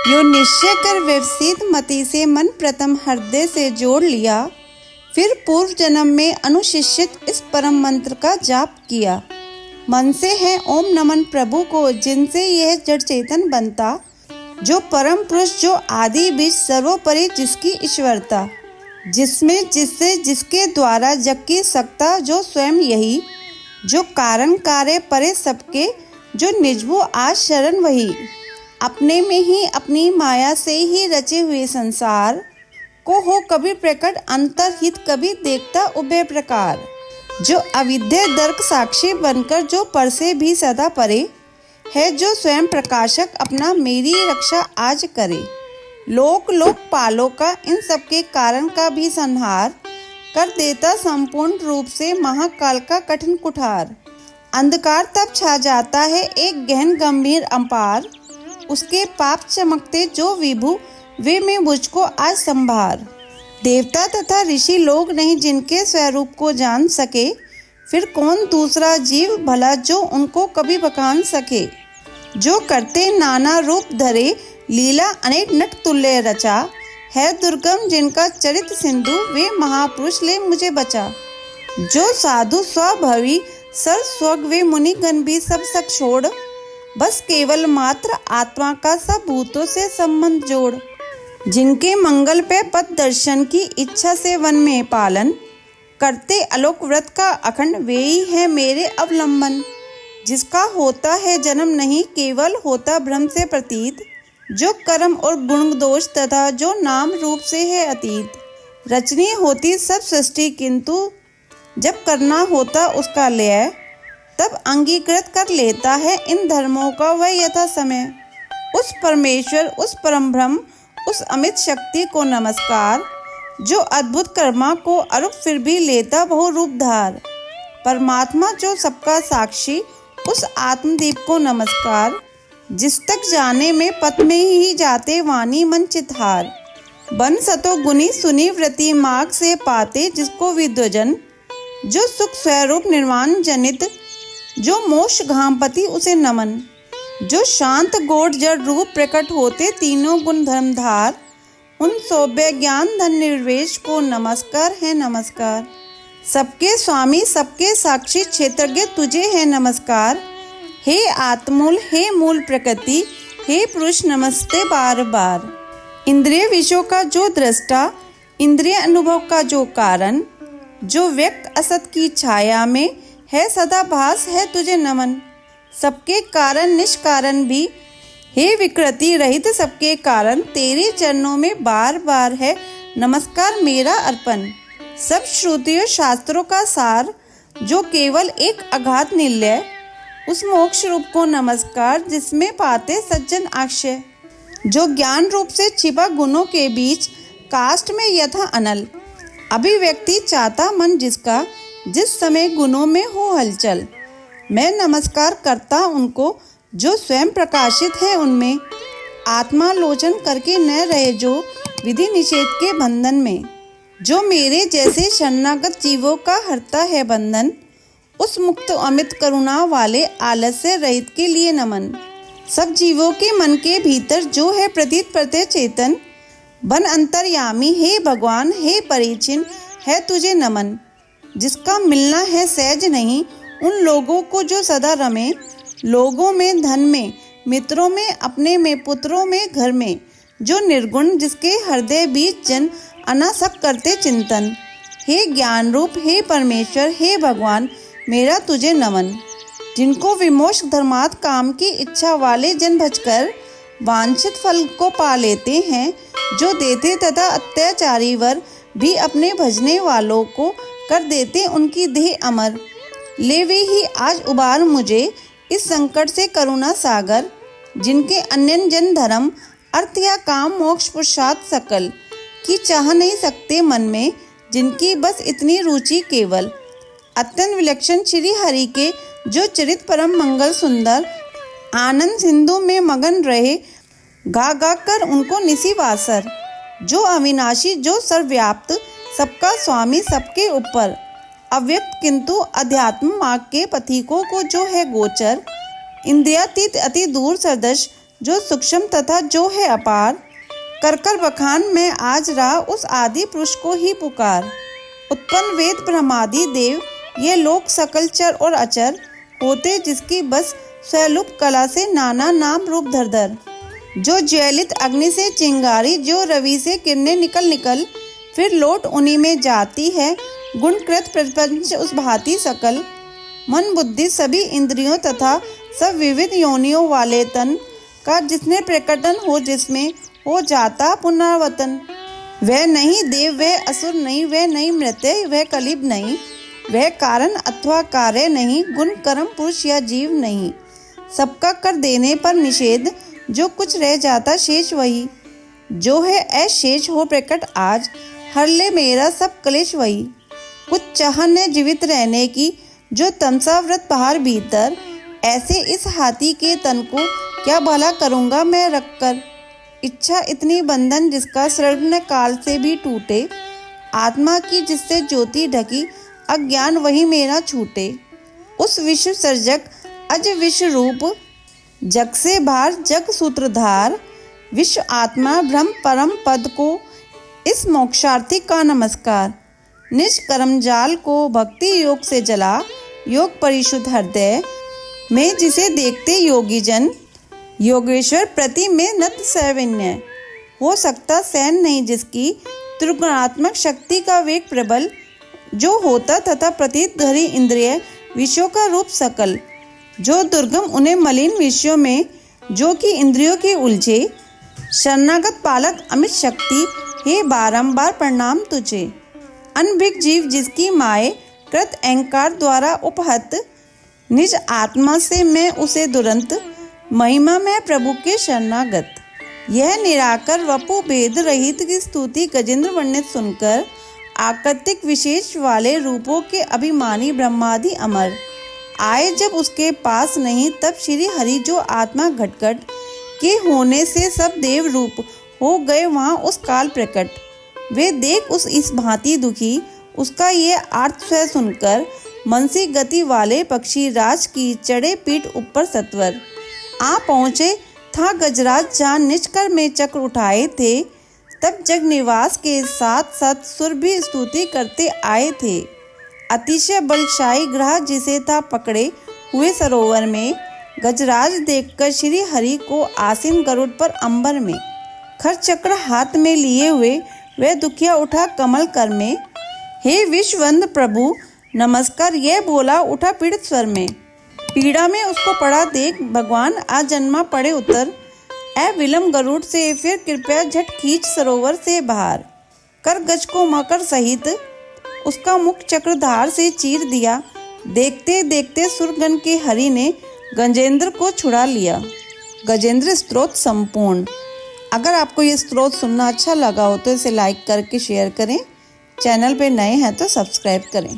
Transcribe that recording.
यो निश्चय कर व्यवसित मति से मन प्रथम हृदय से जोड़ लिया, फिर पूर्व जन्म में अनुशिष्टित इस परम मंत्र का जाप किया। मन से है ओम नमन प्रभु को, जिनसे यह जड़ चेतन बनता, जो परम पुरुष, जो आदि बीज सर्वोपरि, जिसकी ईश्वरता, जिसमें जिससे जिसके द्वारा जग की सकता, जो स्वयं यही, जो कारण कार्य परे सबके, जो निजभू आज शरण वही, अपने में ही अपनी माया से ही रचे हुए संसार को हो कभी प्रकट अंतरहित, कभी देखता उभय प्रकार, जो अविद्या दर्क साक्षी बनकर, जो पर से भी सदा परे है, जो स्वयं प्रकाशक अपना मेरी रक्षा आज करे। लोक पालों का इन सबके कारण का भी संहार कर देता संपूर्ण रूप से महाकाल का कठिन कुठार। अंधकार तब छा जाता है एक गहन गंभीर अपार, उसके पाप चमकते जो विभु, वे में मुझको आज संभार। देवता तथा ऋषि लोग नहीं जिनके स्वरूप को जान सके, फिर कौन दूसरा जीव भला जो उनको कभी बखान सके। जो करते नाना रूप धरे, लीला अनेक नट तुल्य रचा, है दुर्गम जिनका चरित सिंधु, वे महापुरुष ले मुझे बचा। जो साधु स्वभावी सर स्वर्ग, वे मुनिगण भी सब सक छोड़, बस केवल मात्र आत्मा का सब भूतों से संबंध जोड़। जिनके मंगल पे पद दर्शन की इच्छा से वन में पालन, करते अलोक व्रत का अखंड, वे ही है मेरे अवलंबन। जिसका होता है जन्म नहीं, केवल होता भ्रम से प्रतीत, जो कर्म और गुण दोष तथा जो नाम रूप से है अतीत। रचनी होती सब सृष्टि, किंतु जब करना होता उसका लय, तब अंगीकृत कर लेता है इन धर्मों का वह यथा समय। उस परमेश्वर, उस परम ब्रह्म, उस अमित शक्ति को नमस्कार, जो अद्भुत कर्मा को अरूप फिर भी लेता बहु रूप धार। परमात्मा जो सबका साक्षी, उस आत्मदीप को नमस्कार, जिस तक जाने में पथ में ही जाते वाणी मन चितहार। बन सतो गुनी सुनी व्रति मार्ग से पाते, जिसको विद्वजन, जो सुख स्वरूप निर्वाण जनित, जो मोक्ष घामपति उसे नमन। जो शांत गोड जड़ रूप प्रकट होते तीनों गुण धर्मधार, उन सौभ्य ज्ञान धन निर्वेश को नमस्कार है नमस्कार। सबके स्वामी सबके साक्षी क्षेत्रज्ञ तुझे है नमस्कार। हे आत्मूल, हे मूल प्रकृति, हे पुरुष नमस्ते बार बार। इंद्रिय विषयों का जो दृष्टा, इंद्रिय अनुभव का जो कारण, जो व्यक्त असत की छाया में है सदा भास, है तुझे नमन। सबके कारण निष्कारण भी, हे विकृति रहित सबके कारण, तेरे चरणों में बार बार है नमस्कार मेरा अर्पण। सब श्रुतियों शास्त्रों का सार, जो केवल एक अगाध निलय, उस मोक्ष रूप को नमस्कार, जिसमें पाते सज्जन आश्रय। जो ज्ञान रूप से छिपा गुणों के बीच, काष्ठ में यथा अनल, अभिव्यक्ति चाहता मन जिसका, जिस समय गुणों में हो हलचल। मैं नमस्कार करता उनको, जो स्वयं प्रकाशित है उनमें, आत्मालोचन करके न रहे जो विधि निषेध के बंधन में। जो मेरे जैसे शरणागत जीवों का हरता है बंधन, उस मुक्त अमित करुणा वाले आलस्य रहित के लिए नमन। सब जीवों के मन के भीतर जो है प्रतीत प्रत्यय चेतन, बन अंतर्यामी, हे भगवान हे परिचिन, है तुझे नमन। जिसका मिलना है सहज नहीं, उन लोगों को जो सदा रमे, लोगों में धन में मित्रों में अपने में पुत्रों में घर में। जो निर्गुण जिसके हृदय बीच जन अनासक्त करते चिंतन, हे ज्ञान रूप हे परमेश्वर हे भगवान मेरा तुझे नमन। जिनको विमोक्ष धर्मार्थ काम की इच्छा वाले जन भजकर वांछित फल को पा लेते हैं, जो देते तथा अत्याचारी वर भी अपने भजने वालों को कर देते उनकी देह अमर। ले वे ही आज उबार मुझे इस संकट से करुणा सागर, जिनके अन्य जन धर्म अर्थ या काम मोक्ष पुरुषार्थ सकल की चाह नहीं सकते मन में, जिनकी बस इतनी रुचि केवल अत्यंत विलक्षण श्री हरि के, जो चरित परम मंगल सुंदर आनंद सिंधु में मगन रहे, गा गा कर उनको निसी वासर। जो अविनाशी जो सर्वव्याप्त, सबका स्वामी सबके ऊपर, अव्यक्त किंतु अध्यात्म मार्ग के पथिकों को जो है गोचर, इंद्रियातीत अति दूर सदृश, जो सूक्ष्म तथा जो है अपार। कर कर बखान में आज रहा उस आदि पुरुष को ही पुकार। उत्पन्न वेद ब्रह्मादि देव ये लोक सकल चर और अचर, होते जिसकी बस स्वरूप कला से नाना नाम रूप धर धर। जो ज्वलित अग्नि से चिंगारी, जो रवि से किरणें निकल निकल, फिर लौट उन्हीं में जाती है गुणकृत प्रपंच उस भांति सकल। मन बुद्धि सभी इंद्रियों तथा सब विविध योनियों वाले तन का जिसने प्रकटन हो, जिसमें हो जाता पुनरावर्तन। वह नहीं देव, वह असुर नहीं, वह नहीं मृत्य, वह कलिब नहीं, वह कारण अथवा कार्य नहीं, गुण कर्म पुरुष या जीव नहीं। सबका कर देने पर निषेध, जो कुछ रह जाता शेष वही। जो है अशेष हो प्रकट आज, हर ले मेरा सब क्लेश वही। कुछ चाह न जीवित रहने की, जो तमसाव्रत बाहर भीतर, ऐसे इस हाथी के तन को क्या भला करूँगा मैं रखकर। इच्छा इतनी बंधन जिसका सृजन काल से भी टूटे, आत्मा की जिससे ज्योति ढकी, अज्ञान वही मेरा छूटे। उस विश्व सर्जक अज विश्व रूप, जग से बाहर जग सूत्रधार, विश्व आत्मा ब्रह्म परम पद को, इस मोक्षार्थी का नमस्कार। निज कर्म जाल को भक्ति योग से जला, योग परिशुद्ध हृदय में जिसे देखते योगी जन, योगेश्वर प्रति में नत सैवन्य। हो सकता सैन नहीं जिसकी, त्रिगुणात्मक शक्ति का वेग प्रबल, जो होता तथा प्रतीत धरी इंद्रिय विषयों का रूप सकल। जो दुर्गम उन्हें मलिन विषयों में, जो कि इंद्रियों के उलझे, शरणागत पालक अमित शक्ति, हे बारंबार प्रणाम तुझे। अनभिक जीव जिसकी माए, कृत अहंकार द्वारा उपहत, निज आत्मा से मैं उसे दुरंत, महिमा में प्रभु के शरणागत। यह निराकर वपु भेद रहित की स्तुति गजेंद्र वर्णित सुनकर, आकृतिक विशेष वाले रूपों के अभिमानी ब्रह्मादि अमर आए जब उसके पास नहीं, तब श्री हरि जो आत्मा घटघट के होने से सब देव रूप हो गए वहाँ उस काल प्रकट। वे देख उस इस भांति दुखी, उसका ये आर्त स्वर सुनकर, मनसी गति वाले पक्षी राज की चढ़े पीठ ऊपर सत्वर। आ पहुँचे था गजराज जहाँ निजकर में चक्र उठाए थे, तब जग निवास के साथ साथ सुर भी स्तुति करते आए थे। अतिशय बलशाही ग्रह जिसे था पकड़े हुए सरोवर में, गजराज देखकर श्री हरि को आसीन गरुड़ पर अंबर में, खर चक्र हाथ में लिए हुए वह दुखिया उठा कमल कर में। हे विश्ववंद प्रभु नमस्कार, यह बोला उठा पीड़ित स्वर में। पीड़ा में उसको पड़ा देख भगवान आ जन्मा पड़े उतर, ऐ विलम गरुड़ से फिर कृपया झट खींच सरोवर से बाहर कर, गज को मकर सहित उसका मुख चक्रधार से चीर दिया। देखते देखते सुरगन के हरि ने गजेंद्र को छुड़ा लिया। गजेंद्र स्तोत्र संपूर्ण। अगर आपको ये स्तोत्र सुनना अच्छा लगा हो तो इसे लाइक करके शेयर करें। चैनल पे नए हैं तो सब्सक्राइब करें।